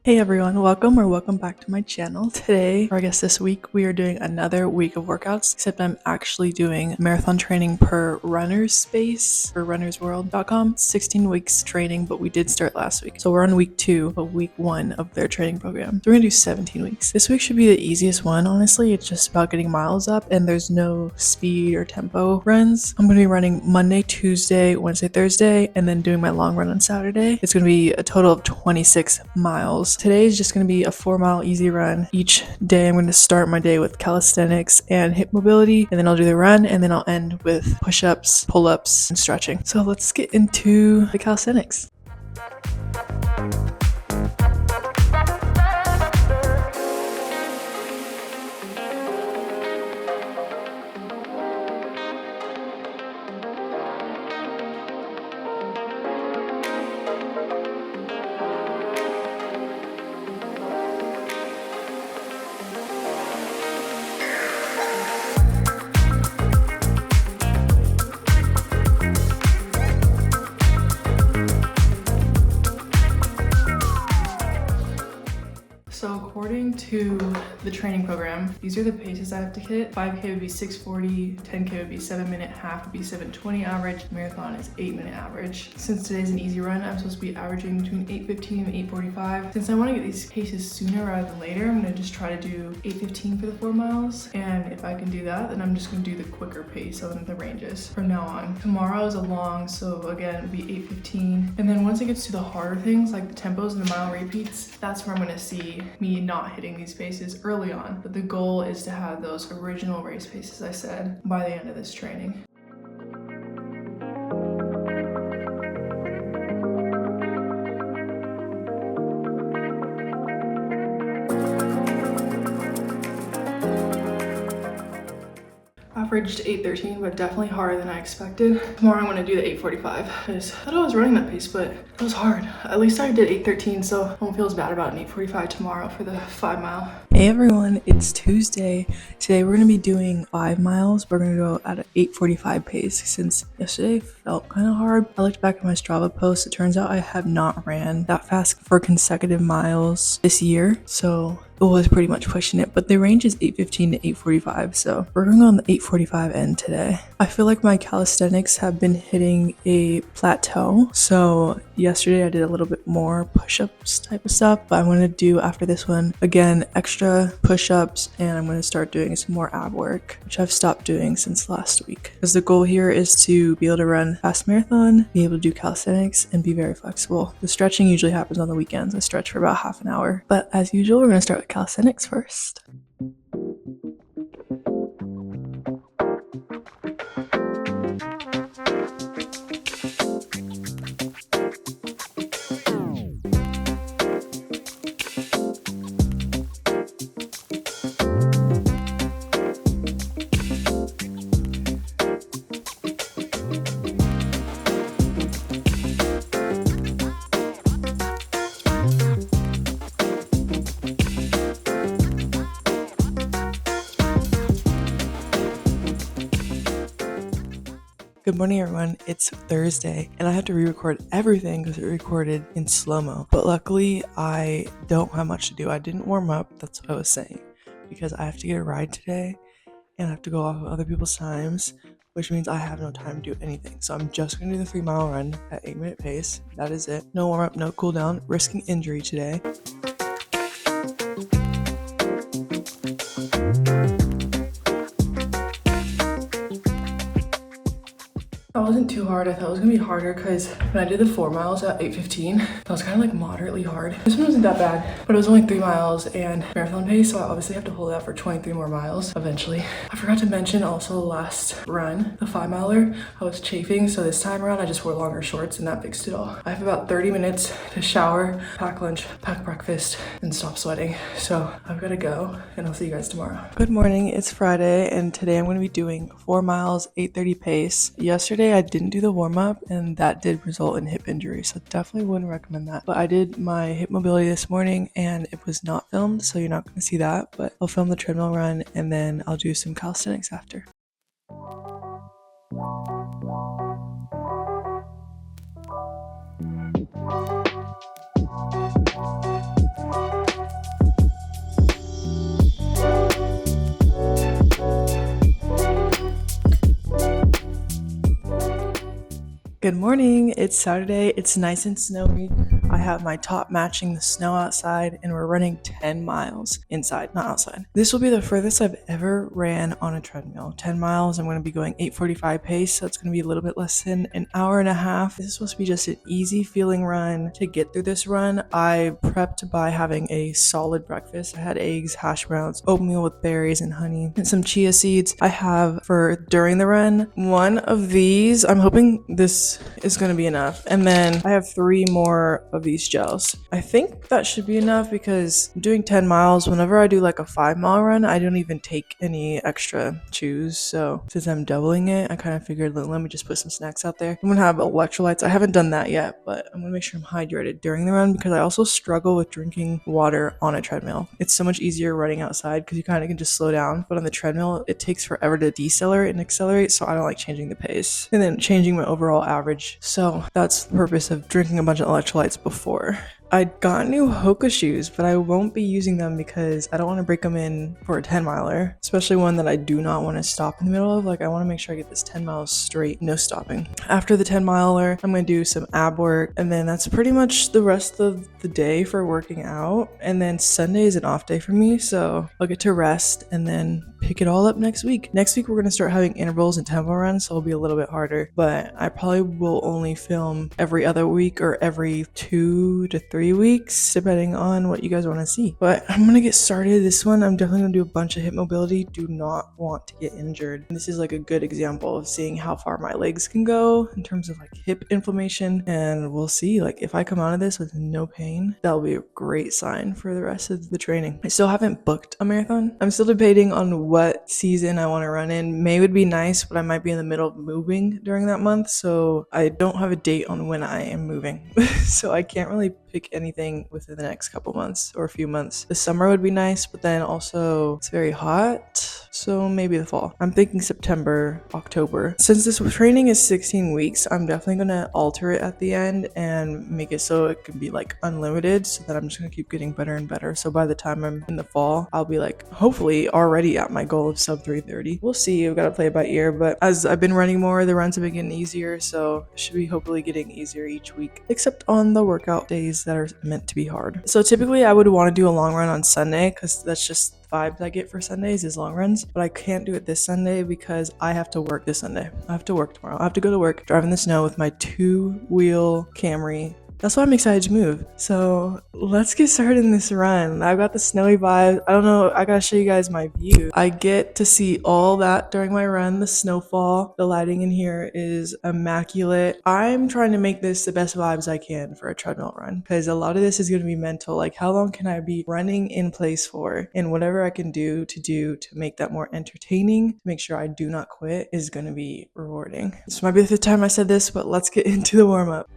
Hey everyone, welcome back to my channel. Today, or I guess this week, we are doing another week of workouts, except I'm actually doing marathon training per runner's space for runnersworld.com. 16 weeks training, but we did start last week. So we're on week 2 of week 1 of their training program. So we're gonna do 17 weeks. This week should be the easiest one, honestly. It's just about getting miles up and there's no speed or tempo runs. I'm gonna be running Monday, Tuesday, Wednesday, Thursday, and then doing my long run on Saturday. It's gonna be a total of 26 miles. Today is just going to be a 4-mile easy run. Each day I'm going to start my day with calisthenics and hip mobility, and then I'll do the run, and then I'll end with push-ups, pull-ups, and stretching. So let's get into the calisthenics. So according to the training program, these are the paces I have to hit. 5K would be 6:40, 10K would be 7-minute, half would be 7:20 average, marathon is 8-minute average. Since today's an easy run, I'm supposed to be averaging between 8:15 and 8:45. Since I want to get these paces sooner rather than later, I'm going to just try to do 8:15 for the 4 miles. And if I can do that, then I'm just going to do the quicker pace on the ranges from now on. Tomorrow is a long, so again, it'll be 8:15. And then once it gets to the harder things, like the tempos and the mile repeats, that's where I'm going to see me not hitting these paces early on, but the goal is to have those original race paces I said by the end of this training. Averaged 8:13, but definitely harder than I expected. Tomorrow I'm going to do the 8:45 because I thought I was running that pace, but it was hard. At least I did 8:13, so I won't feel as bad about an 8:45 tomorrow for the 5 mile. Hey everyone, it's Tuesday. Today we're going to be doing 5 miles. We're going to go at an 8:45 pace since yesterday felt kind of hard. I looked back at my Strava post. It turns out I have not ran that fast for consecutive miles this year, so it was pretty much pushing it, but the range is 8:15 to 8:45, so we're going on the 8:45 end today. I feel like my calisthenics have been hitting a plateau, so yesterday I did a little bit more push-ups type of stuff, but I'm going to do after this one, again, extra push-ups, and I'm going to start doing some more ab work, which I've stopped doing since last week. Because the goal here is to be able to run fast marathon, be able to do calisthenics, and be very flexible. The stretching usually happens on the weekends. I stretch for about half an hour, but as usual, we're going to start with calisthenics first. Good morning everyone, it's Thursday and I have to re-record everything because it recorded in slow-mo, but luckily I don't have much to do. I didn't warm up, that's what I was saying, because I have to get a ride today and I have to go off of other people's times, which means I have no time to do anything. So I'm just gonna do the 3-mile run at 8-minute pace. That is it. No warm up, no cool down, risking injury today. That wasn't too hard. I thought it was gonna be harder because when I did the 4 miles at 8:15, that was kind of like moderately hard. This one wasn't that bad, but it was only 3 miles and marathon pace, so I obviously have to hold that for 23 more miles eventually. I forgot to mention also the last run, the 5 miler, I was chafing, so this time around I just wore longer shorts and that fixed it all. I have about 30 minutes to shower, pack lunch, pack breakfast, and stop sweating. So I've gotta go and I'll see you guys tomorrow. Good morning, it's Friday and today I'm gonna be doing 4 miles, 8:30 pace. Yesterday I didn't do the warm-up and that did result in hip injury, so definitely wouldn't recommend that. But I did my hip mobility this morning and it was not filmed, so you're not going to see that, but I'll film the treadmill run and then I'll do some calisthenics after. Good morning. It's Saturday. It's nice and snowy. I have my top matching the snow outside, and we're running 10 miles inside, not outside. This will be the furthest I've ever ran on a treadmill. 10 miles, I'm going to be going 8:45 pace, so it's going to be a little bit less than an hour and a half. This is supposed to be just an easy feeling run. To get through this run, I prepped by having a solid breakfast. I had eggs, hash browns, oatmeal with berries and honey, and some chia seeds. I have for during the run, one of these. I'm hoping this is going to be enough. And then I have 3 more of these gels. I think that should be enough because I'm doing 10 miles. Whenever I do like a 5-mile run, I don't even take any extra chews. So since I'm doubling it, I kind of figured, let me just put some snacks out there. I'm going to have electrolytes. I haven't done that yet, but I'm going to make sure I'm hydrated during the run because I also struggle with drinking water on a treadmill. It's so much easier running outside because you kind of can just slow down. But on the treadmill, it takes forever to decelerate and accelerate. So I don't like changing the pace and then changing my overall average. So that's the purpose of drinking a bunch of electrolytes before. I got new Hoka shoes, but I won't be using them because I don't want to break them in for a 10 miler, especially one that I do not want to stop in the middle of. Like, I want to make sure I get this 10 miles straight, no stopping. After the 10 miler, I'm going to do some ab work, and then that's pretty much the rest of the day for working out. And then Sunday is an off day for me, so I'll get to rest and then pick it all up next week. Next week, we're going to start having intervals and tempo runs, so it'll be a little bit harder, but I probably will only film every other week or every 2 to 3 weeks, depending on what you guys want to see. But I'm going to get started. This one, I'm definitely going to do a bunch of hip mobility. Do not want to get injured. And this is like a good example of seeing how far my legs can go in terms of like hip inflammation. And we'll see, like, if I come out of this with no pain, that'll be a great sign for the rest of the training. I still haven't booked a marathon. I'm still debating on what season I want to run in. May would be nice, but I might be in the middle of moving during that month, so I don't have a date on when I am moving. So I can't really pick anything within the next couple months or a few months. The summer would be nice, but then also it's very hot, so maybe the fall. I'm thinking September, October. Since this training is 16 weeks, I'm definitely gonna alter it at the end and make it so it can be like unlimited, so that I'm just gonna keep getting better and better. So by the time I'm in the fall, I'll be like hopefully already at my goal of sub 3:30. We'll see. I've got to play it by ear, but as I've been running more, the runs have been getting easier, so it should be hopefully getting easier each week, except on the workout days that are meant to be hard. So typically I would want to do a long run on Sunday because that's just vibes I get for Sundays is long runs, but I can't do it this Sunday because I have to work this Sunday. I have to work tomorrow. I have to go to work, drive in the snow with my 2-wheel Camry. That's why I'm excited to move. So let's get started in this run. I've got the snowy vibe. I don't know. I gotta show you guys my view. I get to see all that during my run. The snowfall, the lighting in here is immaculate. I'm trying to make this the best vibes I can for a treadmill run because a lot of this is going to be mental. Like, how long can I be running in place for? And whatever I can do to make that more entertaining, to make sure I do not quit, is going to be rewarding. This might be the 5th time I said this, but let's get into the warm up.